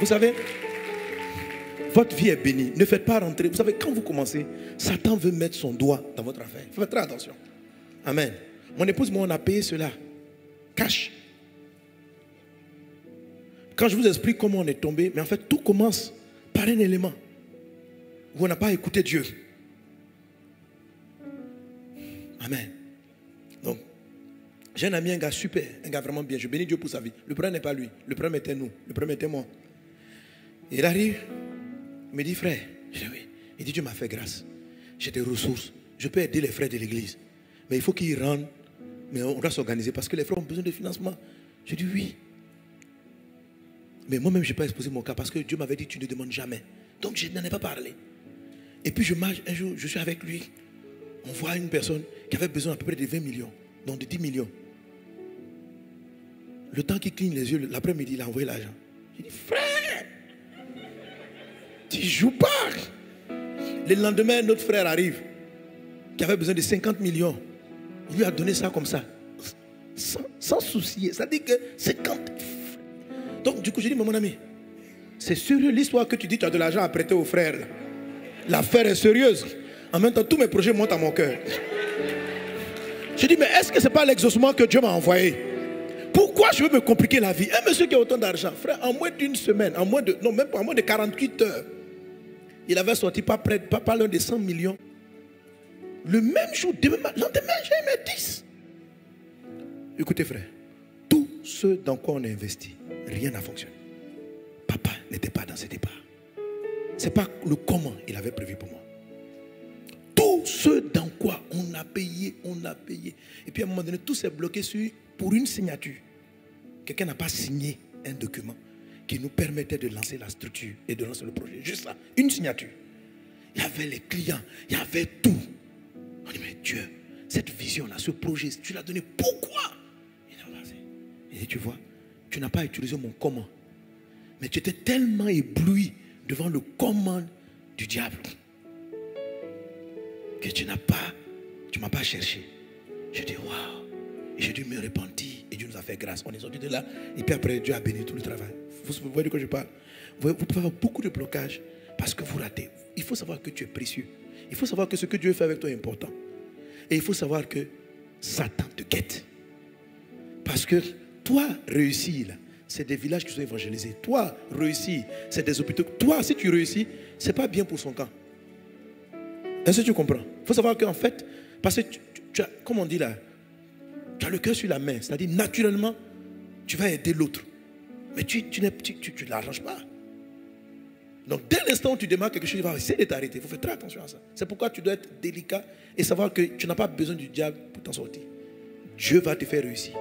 Vous savez, votre vie est bénie. Ne faites pas rentrer. Vous savez, quand vous commencez, Satan veut mettre son doigt dans votre affaire. Faites très attention. Amen. Mon épouse, moi, on a payé cela. Cash. Quand je vous explique comment on est tombé, mais en fait, tout commence par un élément où on n'a pas écouté Dieu. Amen. Donc, j'ai un ami, un gars super, un gars vraiment bien. Je bénis Dieu pour sa vie. Le problème n'est pas lui. Le problème était nous. Le problème était moi. Il arrive, il me dit, frère, je dis oui. Il dit, Dieu m'a fait grâce. J'ai des ressources. Je peux aider les frères de l'église. Mais il faut qu'ils rendent. Mais on doit s'organiser parce que les frères ont besoin de financement. Je dis oui. Mais moi-même, je n'ai pas exposé mon cas parce que Dieu m'avait dit, tu ne demandes jamais. Donc, je n'en ai pas parlé. Et puis, je marche, un jour, je suis avec lui. On voit une personne qui avait besoin à peu près de 20 millions, donc de 10 millions. Le temps qu'il cligne les yeux, l'après-midi, il a envoyé l'argent. J'ai dit, frère, tu joues pas. Le lendemain, notre frère arrive, qui avait besoin de 50 millions. Il lui a donné ça comme ça, sans soucier. Ça dit que 50. Donc, du coup, j'ai dit, mais mon ami, c'est sérieux l'histoire que tu dis, tu as de l'argent à prêter aux frères. L'affaire est sérieuse. En même temps, tous mes projets montent à mon cœur. Je dis, mais est-ce que ce n'est pas l'exaucement que Dieu m'a envoyé? Pourquoi je veux me compliquer la vie? Un monsieur qui a autant d'argent, frère, en moins d'une semaine, en moins de 48 heures, il avait sorti pas loin de 100 millions. Le même jour, le lendemain, j'ai aimé 10. Écoutez, frère, tout ce dans quoi on a investi, rien n'a fonctionné. Papa n'était pas dans ses départs. Ce n'est pas le comment il avait prévu pour moi. Tout ce dans quoi on a payé. Et puis à un moment donné, tout s'est bloqué pour une signature. Quelqu'un n'a pas signé un document qui nous permettait de lancer la structure et de lancer le projet. Juste ça, une signature. Il y avait les clients, il y avait tout. On dit, mais Dieu, cette vision-là, ce projet, tu l'as donné, pourquoi? Il dit, tu vois, tu n'as pas utilisé mon comment. Mais tu étais tellement ébloui devant le comment du diable que tu m'as pas cherché. Je dis, waouh. J'ai dû me repentir et Dieu nous a fait grâce. On est sorti de là et puis après Dieu a béni tout le travail. Vous voyez de quoi je parle? Vous pouvez avoir beaucoup de blocages parce que vous ratez. Il faut savoir que tu es précieux. Il faut savoir que ce que Dieu fait avec toi est important. Et il faut savoir que Satan te guette. Parce que toi, réussir, c'est des villages qui sont évangélisés. Toi, réussir, c'est des hôpitaux. Toi, si tu réussis, ce n'est pas bien pour son camp. Est-ce que tu comprends? Il faut savoir qu'en fait, parce que tu as, comme on dit là, tu as le cœur sur la main. C'est-à-dire, naturellement, tu vas aider l'autre. Mais tu ne l'arranges pas. Donc, dès l'instant où tu démarres quelque chose, il va essayer de t'arrêter. Il faut faire très attention à ça. C'est pourquoi tu dois être délicat et savoir que tu n'as pas besoin du diable pour t'en sortir. Dieu va te faire réussir.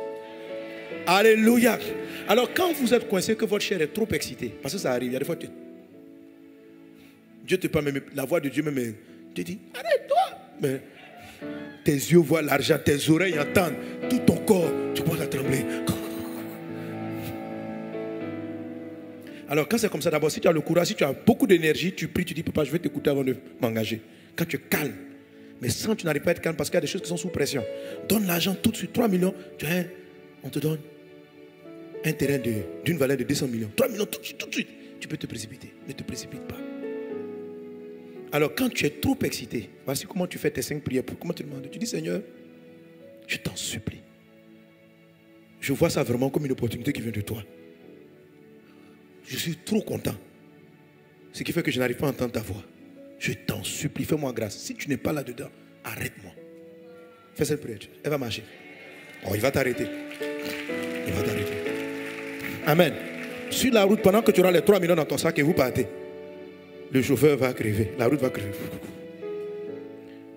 Alléluia. Alors, quand vous êtes coincé, que votre chair est trop excitée, parce que ça arrive, il y a des fois, Dieu te parle, même la voix de Dieu même te dit, arrête-toi. Mais tes yeux voient l'argent, tes oreilles entendent, tout ton corps, tu commences à trembler. Alors quand c'est comme ça, d'abord, si tu as le courage, si tu as beaucoup d'énergie, tu pries, tu dis, papa, je vais t'écouter avant de m'engager. Quand tu es calme, mais sans tu n'arrives pas à être calme parce qu'il y a des choses qui sont sous pression. Donne l'argent tout de suite, 3 millions, on te donne un terrain d'une valeur de 200 millions. 3 millions tout de suite, tu peux te précipiter. Ne te précipite pas. Alors quand tu es trop excité, voici comment tu fais tes 5 prières. Comment tu demandes? Tu dis, Seigneur, je t'en supplie. Je vois ça vraiment comme une opportunité qui vient de toi. Je suis trop content. Ce qui fait que je n'arrive pas à entendre ta voix. Je t'en supplie, fais-moi grâce. Si tu n'es pas là-dedans, arrête-moi. Fais cette prière. Elle va marcher. Oh, il va t'arrêter. Il va t'arrêter. Amen. Sur la route, pendant que tu auras les 3 millions dans ton sac et vous partez, le chauffeur va crever. La route va crever.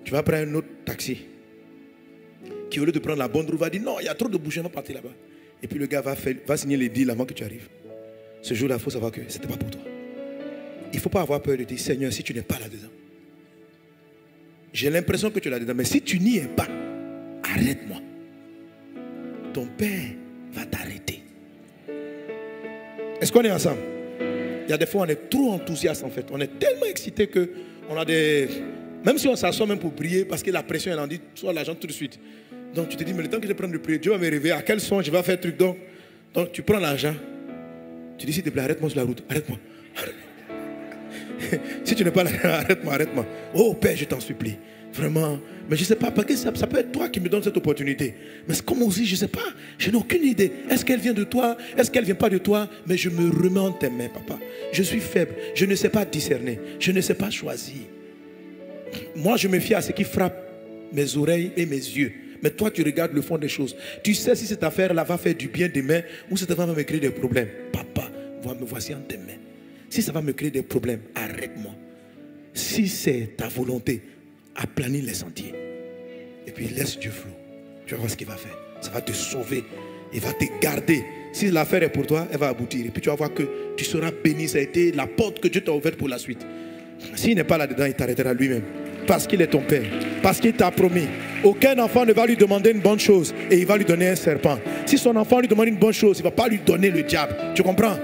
Tu vas prendre un autre taxi qui, au lieu de prendre la bonne route, va dire non, il y a trop de bouchons, on va partir là-bas. Et puis le gars va signer les deals avant que tu arrives. Ce jour-là, il faut savoir que ce n'était pas pour toi. Il ne faut pas avoir peur de dire, Seigneur, si tu n'es pas là-dedans. J'ai l'impression que tu es là-dedans, mais si tu n'y es pas, arrête-moi. Ton Père va t'arrêter. Est-ce qu'on est ensemble? Il y a des fois, on est trop enthousiaste en fait. On est tellement excité qu'on a des... Même si on s'assoit même pour prier, parce que la pression, elle en dit, soit l'argent tout de suite. Donc tu te dis, mais le temps que je prends de prier, Dieu va me réveiller. À quel son je vais faire truc donc tu prends l'argent. Tu dis, s'il te plaît, arrête-moi sur la route. Arrête-moi. Si tu n'es pas là, arrête-moi, arrête-moi. Oh Père, je t'en supplie. Vraiment. Mais je ne sais pas, parce que ça peut être toi qui me donnes cette opportunité. Mais comme aussi, je ne sais pas. Je n'ai aucune idée. Est-ce qu'elle vient de toi? Est-ce qu'elle ne vient pas de toi? Mais je me remets en tes mains, papa. Je suis faible. Je ne sais pas discerner. Je ne sais pas choisir. Moi, je me fie à ce qui frappe mes oreilles et mes yeux. Mais toi, tu regardes le fond des choses. Tu sais si cette affaire-là va faire du bien demain ou si ça va me créer des problèmes. Papa, me voici en tes mains. Si ça va me créer des problèmes, arrête-moi. Si c'est ta volonté, aplanis les sentiers. Et puis laisse Dieu flou. Tu vas voir ce qu'il va faire. Ça va te sauver. Il va te garder. Si l'affaire est pour toi, elle va aboutir. Et puis tu vas voir que tu seras béni. Ça a été la porte que Dieu t'a ouverte pour la suite. S'il n'est pas là-dedans, il t'arrêtera lui-même. Parce qu'il est ton Père. Parce qu'il t'a promis. Aucun enfant ne va lui demander une bonne chose et il va lui donner un serpent. Si son enfant lui demande une bonne chose, il ne va pas lui donner le diable. Tu comprends?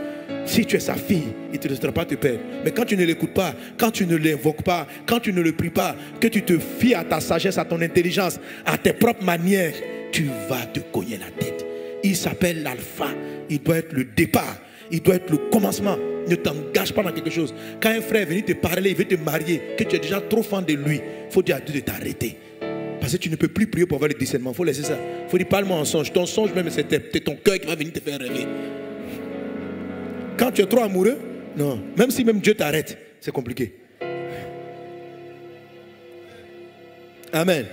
Si tu es sa fille, il ne te laissera pas te perdre. Mais quand tu ne l'écoutes pas, quand tu ne l'invoques pas, quand tu ne le pries pas, que tu te fies à ta sagesse, à ton intelligence, à tes propres manières, tu vas te cogner la tête. Il s'appelle l'alpha. Il doit être le départ. Il doit être le commencement. Ne t'engage pas dans quelque chose. Quand un frère vient te parler, il veut te marier, que tu es déjà trop fan de lui, il faut dire à Dieu de t'arrêter. Parce que tu ne peux plus prier pour avoir le discernement. Il faut laisser ça. Il faut dire, parle-moi en songe. Ton songe même, c'est ton cœur qui va venir te faire rêver. Quand tu es trop amoureux, non. Même si même Dieu t'arrête, c'est compliqué. Amen.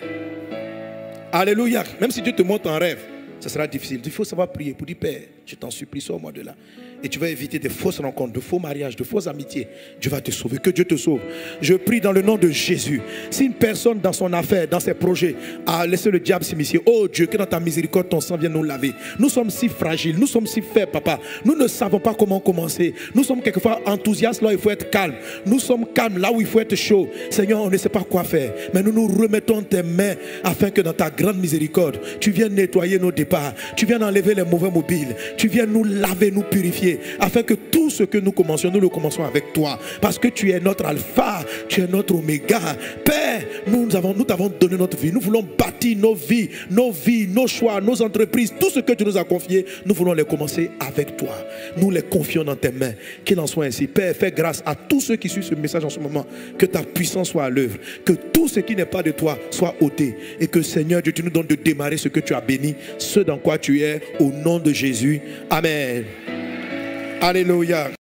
Alléluia. Même si Dieu te montre en rêve, ça sera difficile. Il faut savoir prier pour dire, Père, je t'en supplie, sors-moi de là. Et tu vas éviter des fausses rencontres, de faux mariages, de fausses amitiés. Dieu va te sauver. Que Dieu te sauve. Je prie dans le nom de Jésus. Si une personne dans son affaire, dans ses projets, a laissé le diable s'immiscer, oh Dieu, que dans ta miséricorde, ton sang vienne nous laver. Nous sommes si fragiles, nous sommes si faibles, papa. Nous ne savons pas comment commencer. Nous sommes quelquefois enthousiastes là où il faut être calme. Nous sommes calmes là où il faut être chaud. Seigneur, on ne sait pas quoi faire. Mais nous nous remettons tes mains afin que dans ta grande miséricorde, tu viennes nettoyer nos départs. Tu viennes enlever les mauvais mobiles. Tu viennes nous laver, nous purifier. Afin que tout ce que nous commençons, nous le commençons avec toi. Parce que tu es notre alpha, tu es notre oméga. Père, nous t'avons donné notre vie. Nous voulons bâtir nos vies, nos choix, nos entreprises. Tout ce que tu nous as confié, nous voulons les commencer avec toi. Nous les confions dans tes mains. Qu'il en soit ainsi. Père, fais grâce à tous ceux qui suivent ce message en ce moment. Que ta puissance soit à l'œuvre. Que tout ce qui n'est pas de toi soit ôté. Et que Seigneur Dieu, tu nous donnes de démarrer ce que tu as béni, ce dans quoi tu es, au nom de Jésus. Amen. Alléluia.